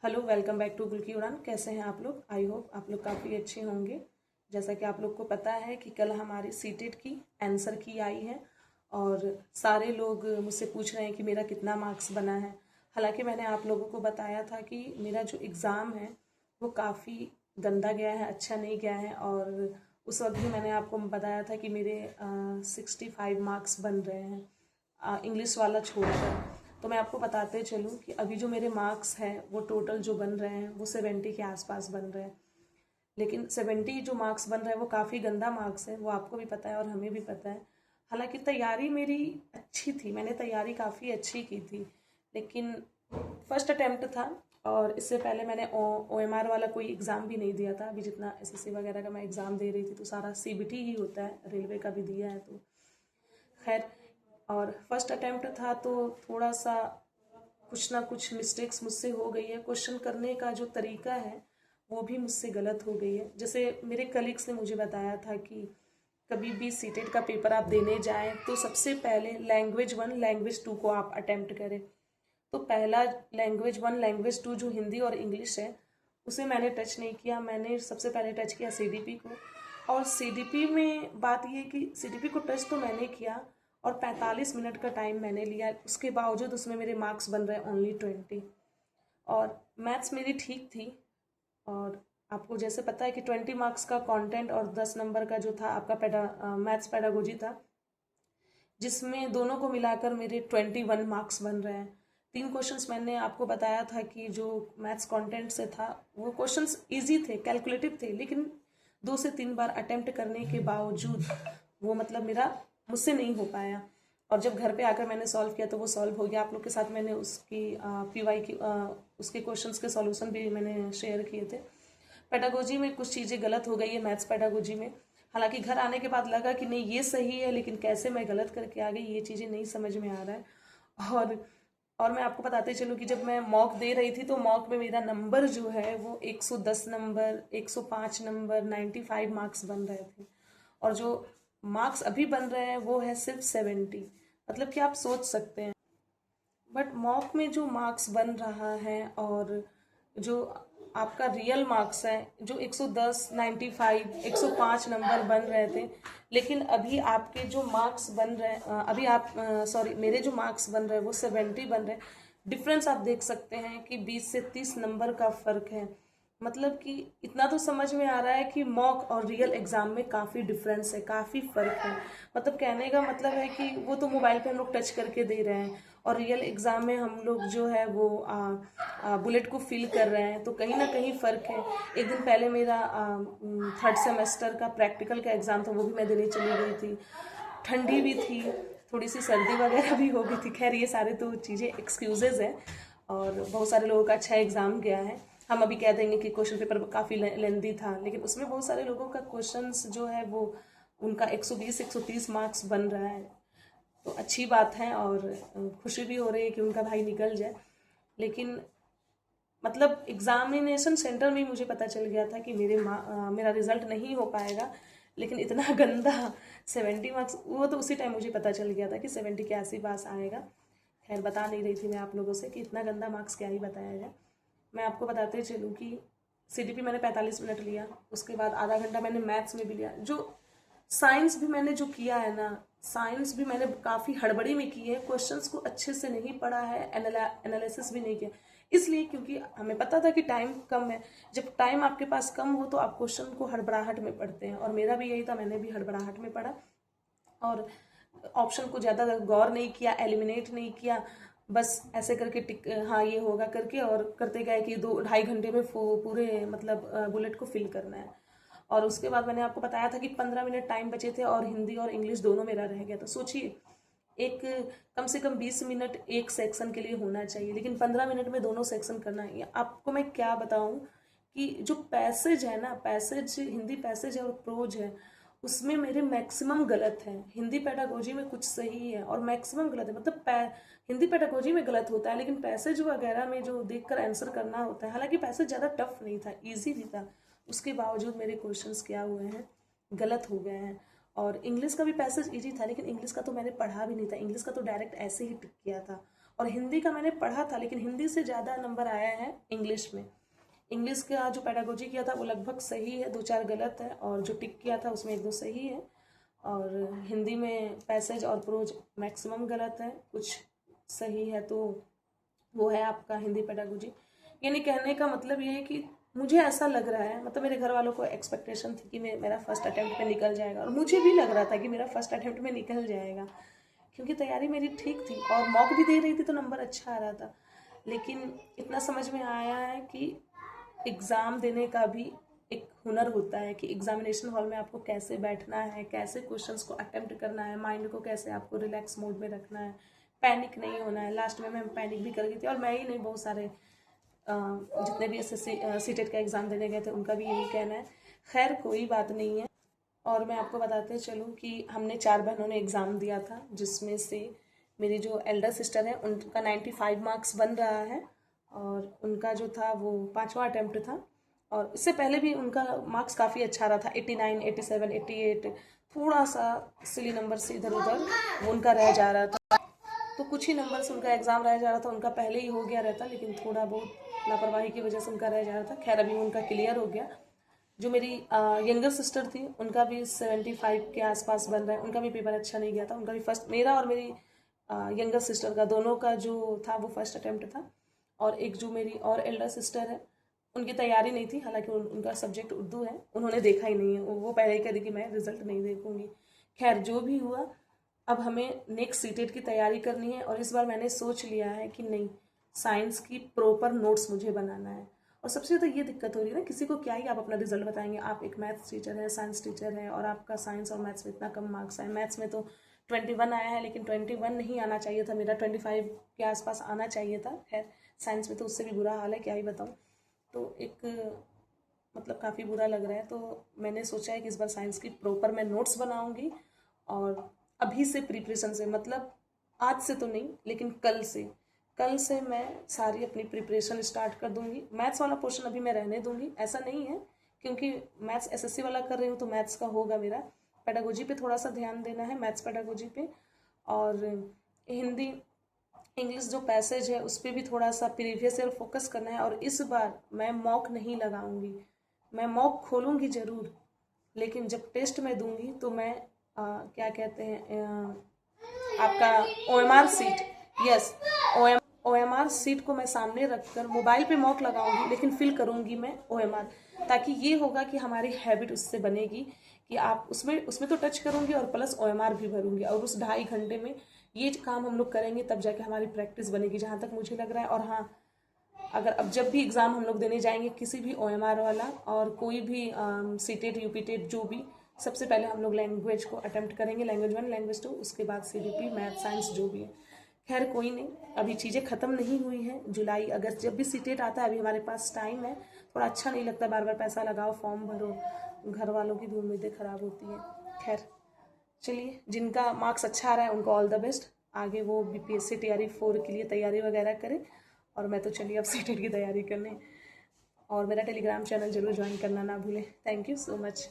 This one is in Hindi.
हेलो, वेलकम बैक टू गुल की उड़ान। कैसे हैं आप लोग? आई होप आप लोग काफ़ी अच्छे होंगे। जैसा कि आप लोग को पता है कि कल हमारी सीटेट की आंसर की आई है और सारे लोग मुझसे पूछ रहे हैं कि मेरा कितना मार्क्स बना है। हालांकि मैंने आप लोगों को बताया था कि मेरा जो एग्ज़ाम है वो काफ़ी गंदा गया है, अच्छा नहीं गया है। और उस वक्त भी मैंने आपको बताया था कि मेरे 65 मार्क्स बन रहे हैं, इंग्लिश वाला छोड़कर। तो मैं आपको बताते चलूँ कि अभी जो मेरे मार्क्स हैं वो टोटल जो बन रहे हैं वो 70 के आसपास बन रहे हैं। लेकिन 70 जो मार्क्स बन रहे हैं वो काफ़ी गंदा मार्क्स है, वो आपको भी पता है और हमें भी पता है। हालांकि तैयारी मेरी अच्छी थी, मैंने तैयारी काफ़ी अच्छी की थी, लेकिन फर्स्ट अटेम्प्ट था। और इससे पहले मैंने OMR वाला कोई एग्ज़ाम भी नहीं दिया था। अभी जितना SSC वगैरह का मैं एग्ज़ाम दे रही थी तो सारा CBT ही होता है, रेलवे का भी दिया है तो खैर। और फर्स्ट अटेम्प्ट था तो थोड़ा सा कुछ ना कुछ मिस्टेक्स मुझसे हो गई है। क्वेश्चन करने का जो तरीका है वो भी मुझसे गलत हो गई है। जैसे मेरे कलीग्स ने मुझे बताया था कि कभी भी सीटेट का पेपर आप देने जाएं तो सबसे पहले लैंग्वेज 1 लैंग्वेज 2 को आप अटेम्प्ट करें। तो पहला लैंग्वेज 1 लैंग्वेज 2 जो हिंदी और इंग्लिश है उसे मैंने टच नहीं किया। मैंने सबसे पहले टच किया CDP को। और CDP में बात ये कि CDP को टच तो मैंने किया और 45 मिनट का टाइम मैंने लिया, उसके बावजूद उसमें मेरे मार्क्स बन रहे ओनली 20। और मैथ्स मेरी ठीक थी। और आपको जैसे पता है कि 20 मार्क्स का कंटेंट और 10 नंबर का जो था आपका मैथ्स पेडागोजी था, जिसमें दोनों को मिलाकर मेरे 21 मार्क्स बन रहे हैं। 3 क्वेश्चंस मैंने आपको बताया था कि जो मैथ्स कंटेंट से था वो क्वेश्चंस इजी थे, कैलकुलेटिव थे, लेकिन 2 से 3 बार अटेम्प्ट करने के बावजूद वो मतलब मेरा मुझसे नहीं हो पाया। और जब घर पे आकर मैंने सॉल्व किया तो वो सॉल्व हो गया। आप लोग के साथ मैंने उसकी PY की उसके क्वेश्चंस के सॉल्यूशन भी मैंने शेयर किए थे। पेडागोजी में कुछ चीज़ें गलत हो गई है, मैथ्स पेडागोजी में। हालांकि घर आने के बाद लगा कि नहीं ये सही है, लेकिन कैसे मैं गलत करके आ गई ये चीज़ें नहीं समझ में आ रहा है। और मैं आपको बताते चलूँ कि जब मैं मॉक दे रही थी तो मॉक में मेरा नंबर जो है वो 110 नंबर, 105 नंबर, 95 मार्क्स बन रहे थे। और जो मार्क्स अभी बन रहे हैं वो है सिर्फ 70। मतलब कि आप सोच सकते हैं। बट मॉक में जो मार्क्स बन रहा है और जो आपका रियल मार्क्स है, जो 110, 95, 105 नंबर बन रहे थे, लेकिन अभी आपके जो मार्क्स बन रहे हैं अभी आप सॉरी मेरे जो मार्क्स बन रहे हैं वो 70 बन रहे हैं। डिफरेंस आप देख सकते हैं कि 20 से 30 नंबर का फ़र्क है। मतलब कि इतना तो समझ में आ रहा है कि मॉक और रियल एग्ज़ाम में काफ़ी डिफरेंस है, काफ़ी फ़र्क है। मतलब कहने का मतलब है कि वो तो मोबाइल पे हम लोग टच करके दे रहे हैं और रियल एग्ज़ाम में हम लोग जो है वो बुलेट को फिल कर रहे हैं, तो कहीं ना कहीं फ़र्क है। एक दिन पहले मेरा 3rd सेमेस्टर का प्रैक्टिकल का एग्ज़ाम था, वो भी मैं देने चली गई थी। ठंडी भी थी, थोड़ी सी सर्दी वगैरह भी हो गई थी। खैर ये सारे तो चीज़ें एक्सक्यूजेज हैं। और बहुत सारे लोगों का अच्छा एग्ज़ाम गया है। हम अभी कह देंगे कि क्वेश्चन पेपर काफ़ी लेंदी था, लेकिन उसमें बहुत सारे लोगों का क्वेश्चंस जो है वो उनका 120 130 मार्क्स बन रहा है। तो अच्छी बात है और खुशी भी हो रही है कि उनका भाई निकल जाए। लेकिन मतलब एग्जामिनेशन सेंटर में ही मुझे पता चल गया था कि मेरा रिजल्ट नहीं हो पाएगा। लेकिन इतना गंदा 70 मार्क्स, वो तो उसी टाइम मुझे पता चल गया था कि 70 के आस पास आएगा। खैर बता नहीं रही थी मैं आप लोगों से कि इतना गंदा मार्क्स क्या ही बताया जाए। मैं आपको बताते चलूँ कि CDP मैंने 45 मिनट लिया, उसके बाद आधा घंटा मैंने मैथ्स में भी लिया। जो साइंस भी मैंने जो किया है ना, साइंस भी मैंने काफ़ी हड़बड़ी में की है, क्वेश्चंस को अच्छे से नहीं पढ़ा है, एनालिसिस भी नहीं किया। इसलिए क्योंकि हमें पता था कि टाइम कम है। जब टाइम आपके पास कम हो तो आप क्वेश्चन को हड़बड़ाहट में पढ़ते हैं, और मेरा भी यही था, मैंने भी हड़बड़ाहट में पढ़ा और ऑप्शन को ज़्यादा गौर नहीं किया, एलिमिनेट नहीं किया। बस ऐसे करके टिक हाँ ये होगा करके और करते गए कि 2 ढाई घंटे में पूरे मतलब बुलेट को फिल करना है। और उसके बाद मैंने आपको बताया था कि 15 मिनट टाइम बचे थे और हिंदी और इंग्लिश दोनों मेरा रह गया। तो सोचिए, एक कम से कम 20 मिनट एक सेक्शन के लिए होना चाहिए, लेकिन 15 मिनट में दोनों सेक्शन करना है। आपको मैं क्या बताऊं कि जो पैसेज है ना, पैसेज हिंदी पैसेज है और प्रोज है, उसमें मेरे मैक्सिमम गलत है। हिंदी पेडागोजी में कुछ सही है और मैक्सिमम गलत है। मतलब हिंदी पेडागोजी में गलत होता है, लेकिन पैसेज वगैरह में जो देखकर आंसर करना होता है, हालांकि पैसेज ज़्यादा टफ नहीं था, ईजी भी था, उसके बावजूद मेरे क्वेश्चंस क्या हुए हैं, गलत हो गए हैं। और इंग्लिश का भी पैसेज इजी था, लेकिन इंग्लिश का तो मैंने पढ़ा भी नहीं था, इंग्लिश का तो डायरेक्ट ऐसे ही टिक किया था। और हिंदी का मैंने पढ़ा था, लेकिन हिंदी से ज़्यादा नंबर आया है इंग्लिश में। इंग्लिश का जो पेडागोजी किया था वो लगभग सही है, 2-4 गलत है, और जो टिक किया था उसमें 1-2 सही है। और हिंदी में पैसेज और प्रोज मैक्सिमम गलत है, कुछ सही है। तो वो है आपका हिंदी पेडागोजी। यानी कहने का मतलब ये है कि मुझे ऐसा लग रहा है, मतलब मेरे घर वालों को एक्सपेक्टेशन थी कि मेरा फर्स्ट अटेम्प्ट में निकल जाएगा, और मुझे भी लग रहा था कि मेरा फर्स्ट अटेम्प्ट में निकल जाएगा, क्योंकि तैयारी मेरी ठीक थी और मॉक भी दे रही थी तो नंबर अच्छा आ रहा था। लेकिन इतना समझ में आया है कि एग्ज़ाम देने का भी एक हुनर होता है, कि एग्जामिनेशन हॉल में आपको कैसे बैठना है, कैसे क्वेश्चंस को अटेम्प्ट करना है, माइंड को कैसे आपको रिलैक्स मोड में रखना है, पैनिक नहीं होना है। लास्ट में मैं पैनिक भी कर गई थी, और मैं ही नहीं, बहुत सारे जितने भी एसएससी सीटेट का एग्ज़ाम देने गए थे उनका भी यही कहना है। खैर कोई बात नहीं है। और मैं आपको बताते चलूँ कि हमने 4 बहनों ने एग्ज़ाम दिया था, जिसमें से मेरी जो एल्डर सिस्टर है उनका 95 मार्क्स बन रहा है, और उनका जो था वो 5वां अटेम्प्ट था। और इससे पहले भी उनका मार्क्स काफ़ी अच्छा रहा था, 89, 87, 88। थोड़ा सा सिली नंबर से इधर उधर वो उनका रह जा रहा था, तो कुछ ही नंबर से उनका एग्ज़ाम रह जा रहा था। उनका पहले ही हो गया रहता, लेकिन थोड़ा बहुत लापरवाही की वजह से उनका रह जा रहा था। खैर अभी उनका क्लियर हो गया। जो मेरी यंगर सिस्टर थी उनका भी 75 के आसपास बन रहा है, उनका भी पेपर अच्छा नहीं गया था। उनका भी फर्स्ट, मेरा और मेरी यंगर सिस्टर का दोनों का जो था वो फर्स्ट अटेम्प्ट था। और एक जो मेरी और एल्डर सिस्टर है उनकी तैयारी नहीं थी, हालांकि उनका सब्जेक्ट उर्दू है, उन्होंने देखा ही नहीं है, वो पहले ही कह दी कि मैं रिजल्ट नहीं देखूंगी। खैर जो भी हुआ, अब हमें नेक्स्ट सीटेट की तैयारी करनी है, और इस बार मैंने सोच लिया है कि नहीं, साइंस की प्रॉपर नोट्स मुझे बनाना है। और सबसे ज़्यादा ये दिक्कत हो रही है ना, किसी को क्या ही आप अपना रिजल्ट बताएंगे। आप एक मैथ्स टीचर है, साइंस टीचर है, और आपका साइंस और मैथ्स में इतना कम मार्क्स आए। मैथ्स में तो 21 आया है, लेकिन 21 नहीं आना चाहिए था, मेरा 25 के आसपास आना चाहिए था। खैर साइंस में तो उससे भी बुरा हाल है, क्या ही बताऊँ। तो एक मतलब काफ़ी बुरा लग रहा है। तो मैंने सोचा है कि इस बार साइंस की प्रॉपर मैं नोट्स बनाऊंगी, और अभी से प्रिपरेशन से, मतलब आज से तो नहीं, लेकिन कल से मैं सारी अपनी प्रिपरेशन स्टार्ट कर दूंगी। मैथ्स वाला पोर्शन अभी मैं रहने दूंगी, ऐसा नहीं है, क्योंकि मैथ्स एसएससी वाला कर रही हूँ तो मैथ्स का होगा मेरा। पेडागोजी पे थोड़ा सा ध्यान देना है, मैथ्स पेडागोजी पे। और हिंदी इंग्लिश जो पैसेज है उस पर भी थोड़ा सा प्रीवियस ईयर फोकस करना है। और इस बार मैं मॉक नहीं लगाऊंगी, मैं मॉक खोलूंगी ज़रूर, लेकिन जब टेस्ट में दूंगी तो मैं क्या कहते हैं, आपका OMR sheet, yes, OMR sheet को मैं सामने रखकर मोबाइल पे मॉक लगाऊंगी, लेकिन फिल करूंगी मैं ओएमआर, ताकि ये होगा कि हमारी हैबिट उससे बनेगी कि आप उसमें उसमें तो टच करूंगी और प्लस ओएमआर भी भरूंगी। और उस 2.5 घंटे में ये काम हम लोग करेंगे, तब जाके हमारी प्रैक्टिस बनेगी, जहाँ तक मुझे लग रहा है। और हाँ, अगर अब जब भी एग्ज़ाम हम लोग देने जाएंगे, किसी भी ओएमआर वाला और कोई भी सीटेट यूपीटेट जो भी, सबसे पहले हम लोग लैंग्वेज को अटेम्प्ट करेंगे, लैंग्वेज 1 लैंग्वेज 2, उसके बाद सीडीपी मैथ साइंस जो भी है। खैर कोई नहीं, अभी चीज़ें ख़त्म नहीं हुई हैं। जुलाई अगस्त जब भी सीटेट आता है, अभी हमारे पास टाइम है। थोड़ा अच्छा नहीं लगता बार बार पैसा लगाओ, फॉर्म भरो, घर वालों की भी उम्मीदें ख़राब होती हैं। खैर चलिए, जिनका मार्क्स अच्छा आ रहा है उनको ऑल द बेस्ट, आगे वो बीपीएससी टीआरई 4 के लिए तैयारी वगैरह करें। और मैं तो चलिए अब सीटेट की तैयारी करने, और मेरा टेलीग्राम चैनल जरूर ज्वाइन करना ना भूलें। Thank you so much.